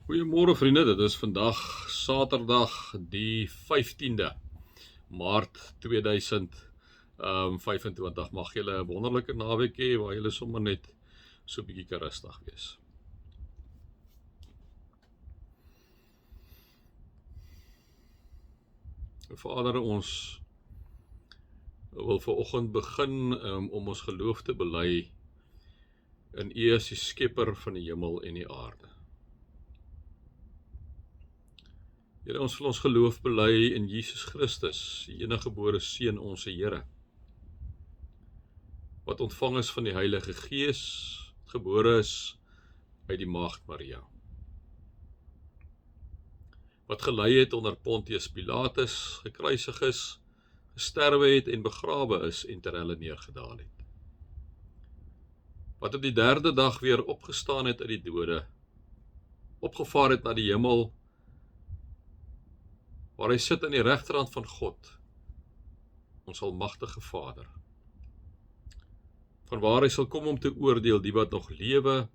Goeiemôre vriende, dit is vandag Saterdag die 15de Maart 2025. Mag julle 'n wonderlike naweek hê waar julle sommer net so 'n bietjie kan rustig wees. Vader, ons wil vanoggend begin om ons geloof te bely in U as die skepper van die hemel en die aarde. Here, ons wil ons geloof bely in Jesus Christus, die eniggebore Seun, ons Here, wat ontvang is van die Heilige Gees, gebore is uit die Maagd Maria, wat gelei het onder Pontius Pilatus, gekruisig is, gesterwe het en begrawe is en ter helle neergedaal het, wat op die derde dag weer opgestaan het uit die dode, opgevaar het na die hemel, waar hy sit aan die regterhand van God, ons almagtige Vader, vanwaar hy sal kom om te oordeel die wat nog lewe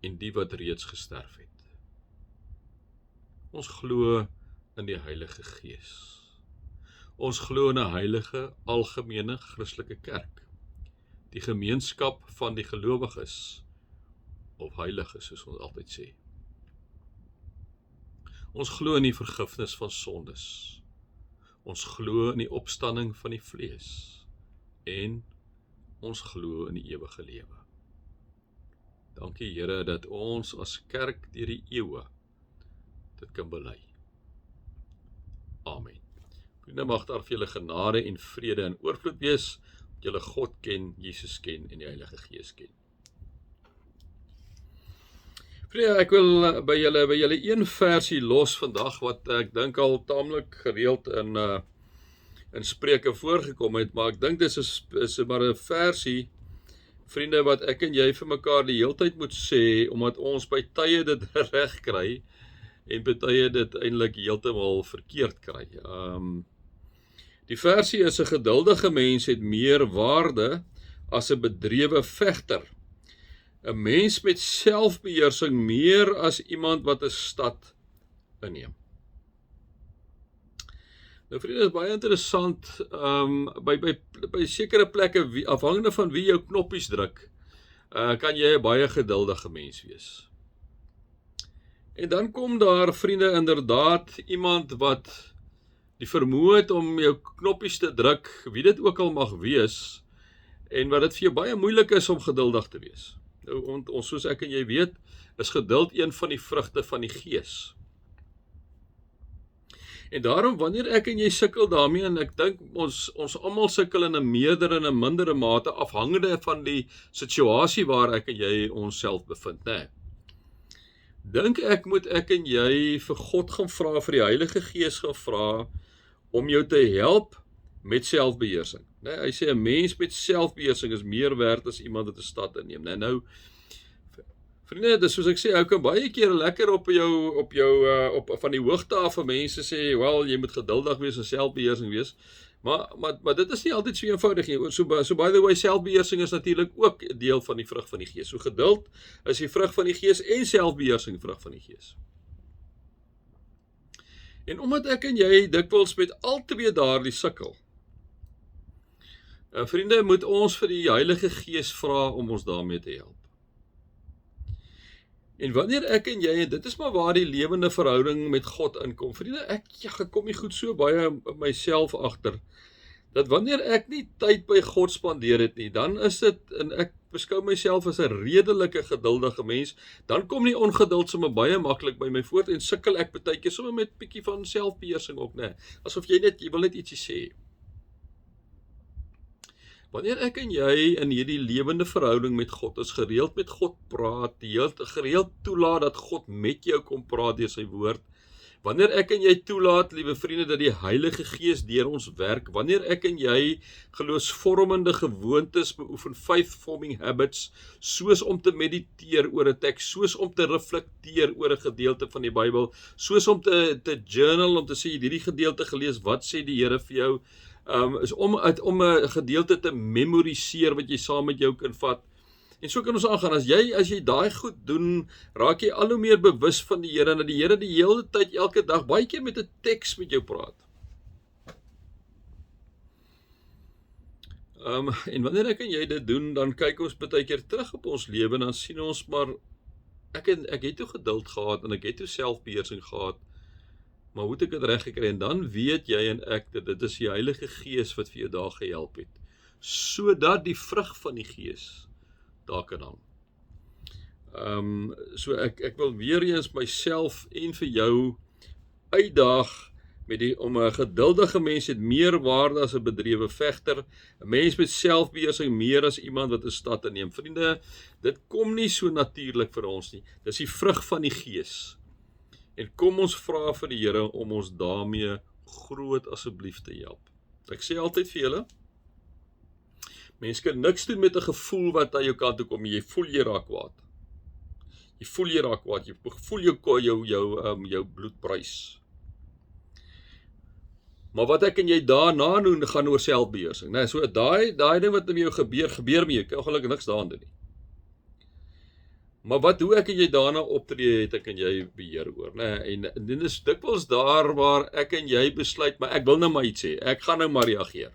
en die wat reeds gesterf het. Ons glo in die Heilige Gees. Ons glo in 'n heilige, algemene Christelike kerk, die gemeenskap van die gelowiges, of heiliges, soos ons altyd sê. Ons glo in die vergifnis van sondes. Ons glo in die opstanding van die vlees. En ons glo in die ewige lewe. Dankie Here dat ons as kerk deur die eeue dit kan bely. Amen. Vriende, mag daar vir julle genade en vrede en oorvloed wees, dat julle God ken, Jesus ken en die Heilige Gees ken. Vriende, ek wil by julle een versie los vandag wat ek dink al taamlik gereeld in Spreuke voorgekom het, maar ek dink dit is maar 'n versie, vriende, wat ek en jy vir mekaar die heeltyd moet sê, omdat ons by tye dit reg kry en by tye dit eintlik heeltemal verkeerd kry. Die versie is: 'n geduldige mens het meer waarde as 'n bedrewe vegter. 'n mens met selfbeheersing meer as iemand wat 'n stad inneem. Nou vriende, is baie interessant, by sekere plekke, afhangende van wie jou knoppies druk, kan jy 'n baie geduldige mens wees. En dan kom daar, vriende, inderdaad iemand wat die vermoë het om jou knoppies te druk, wie dit ook al mag wees, en wat dit vir jou baie moeilik is om geduldig te wees. Nou, ons, soos ek en jy weet, is geduld een van die vrugte van die Gees. En daarom, wanneer ek en jy sukkel daarmee, en ek dink ons almal sukkel in 'n meerdere en 'n mindere mate, afhangende van die situasie waar ek en jy onsself bevind, né? Dink ek moet ek en jy vir God gaan vra, vir die Heilige Gees gaan vra, om jou te help met selfbeheersing. Nee, hy sê 'n mens met selfbeheersing is meer werd as iemand wat 'n stad inneem. Nee, nou, vriende, dis soos ek sê, ou kan baie keer lekker op van die hoogte af van mense sê, wel, jy moet geduldig wees en selfbeheersing wees. Maar dit is nie altyd so eenvoudig nie. So by the way, selfbeheersing is natuurlik ook 'n deel van die vrug van die Gees. So geduld is die vrug van die Gees en selfbeheersing die vrug van die Gees. En omdat ek en jy dikwels met al twee daardie sukkel, vriende, moet ons vir die Heilige Gees vra om ons daarmee te help. En wanneer ek en jy, en dit is maar waar die lewende verhouding met God inkom, vriende, ek kom nie goed so baie myself agter, dat wanneer ek nie tyd by God spandeer het nie, dan is dit, en ek beskou myself as 'n redelike geduldige mens, dan kom die ongeduld sommer baie maklik by my voort, en sukkel ek baie keer sommer met bietjie van selfbeheersing ook, né? Asof jy wil net ietsie sê. Wanneer ek en jy in hierdie lewende verhouding met God is, gereeld met God praat, gereeld toelaat dat God met jou kom praat deur sy woord, wanneer ek en jy toelaat, liewe vriende, dat die Heilige Gees deur ons werk, wanneer ek en jy geloofsvormende gewoontes beoefen, faith-forming habits, soos om te mediteer oor 'n teks, soos om te reflekteer oor 'n gedeelte van die Bybel, soos om te journal, om te sê, hierdie gedeelte gelees, wat sê die Here vir jou, is om 'n gedeelte te memoriseer wat jy saam met jou kan vat, En so kan ons aangaan, as jy daai goed doen, raak jy al hoe meer bewus van die Here, en dat die Here die hele tyd, elke dag, baie keer met 'n teks met jou praat. En wanneer ek en jy dit doen, dan kyk ons baie keer terug op ons lewe, en dan sien ons maar, ek het toe geduld gehad, en ek het toe selfbeheersing gehad, maar hoe het ek dit reg gekry? En dan weet jy en ek, dat dit is die Heilige Gees wat vir jou daar gehelp het, sodat die vrug van die Gees daar kan hang. So ek wil weer eens myself en vir jou uitdaag, om 'n geduldige mens het meer waarde as 'n bedrewe vegter, 'n mens met selfbeheersing meer as iemand wat 'n stad inneem. Vriende, dit kom nie so natuurlik vir ons nie, dis die vrug van die Gees. En kom ons vra vir die Here om ons daarmee groot asseblief te help. Ek sê altyd vir julle, mense kan niks doen met 'n gevoel wat aan jou kant toe kom, jy voel jy raak kwaad. Jy voel jou bloed brys. Maar wat ek en jy daarna doen, gaan oor selfbeheersing. Nee, so daai ding wat met jou gebeur met jou, kan ongelukkig niks daaraan doen nie. Maar hoe ek en jy daarna optree, het ek en jy beheer oor, nee, en dit is dikwels daar waar ek en jy besluit, maar ek wil nou maar iets sê, ek gaan nou maar reageer.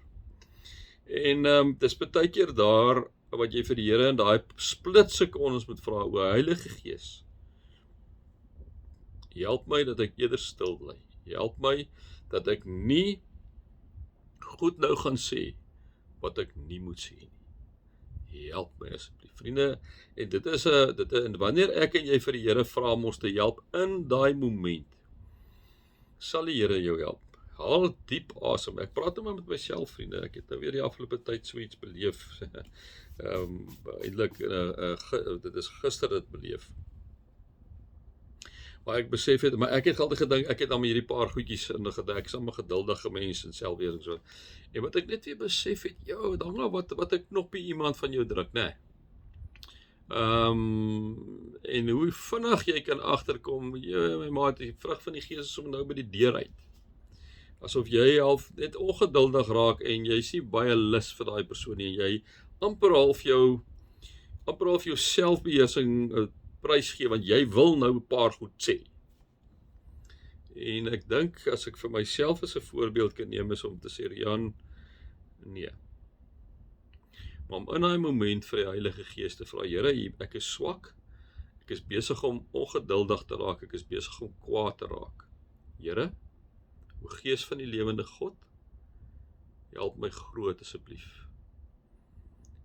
En dis baie keer daar, wat jy vir die Here in daai split sekondes moet vra, o Heilige Gees, help my dat ek eerder stil bly, help my dat ek nie goed nou gaan sê, wat ek nie moet sê nie. Help my asseblief, vriende, en wanneer ek en jy vir die Here vra om ons te help in daai moment, sal die Here jou help. Haal diep asem. Ek praat nou maar met myself, vriende. Ek het nou weer die afgelope tyd so iets beleef. Eintlik, dit is gister dit beleef. Maar ek besef het, maar ek het altyd gedink, ek het dan met hierdie paar goedjies in gedink, ek is allemaal geduldige mens en selfbeheersing so. En wat ek net weer besef het, het hang nou wat ek knoppie iemand van jou druk, nee. En hoe vinnig jy kan agterkom, my maat, die vrug van die Gees is om nou by die deur uit. Asof jy half net ongeduldig raak en jy sien baie lus vir daai persoon en jy amper half jou selfbeheersing prys gee, want jy wil nou 'n paar goed sê. En ek dink, as ek vir myself as 'n voorbeeld kan neem, is om te sê, Jan, nee. Maar om in daai moment vir die Heilige Gees te vra, Here, ek is swak, ek is besig om ongeduldig te raak, ek is besig om kwaad te raak. Here, o Gees van die lewende God, help my groot asseblief.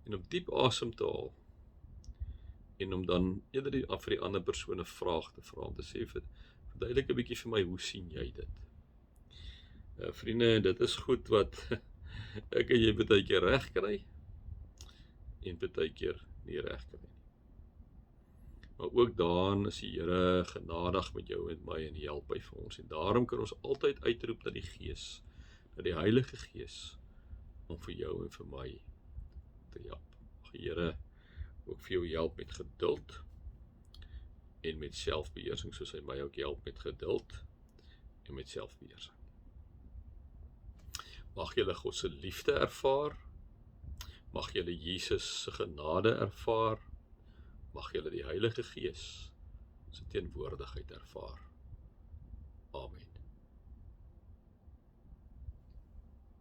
En om diep asem te haal, en om dan eerder vir die ander persoon 'n vraag te vra, om te sê, verduidelik 'n bietjie vir my, hoe sien jy dit? Vriende, dit is goed wat ek en jy baie keer reg kry, en baie keer nie reg kry nie. Maar ook daarin is die Here genadig met jou en my, en help hy vir ons, en daarom kan ons altyd uitroep na die Gees, na die Heilige Gees, om vir jou en vir my te help. Die Here ook vir jou help met geduld, en met selfbeheersing, soos hy my ook help met geduld, en met selfbeheersing. Mag julle God se liefde ervaar, mag julle Jesus se genade ervaar, mag julle die Heilige Gees se teenwoordigheid ervaar. Amen.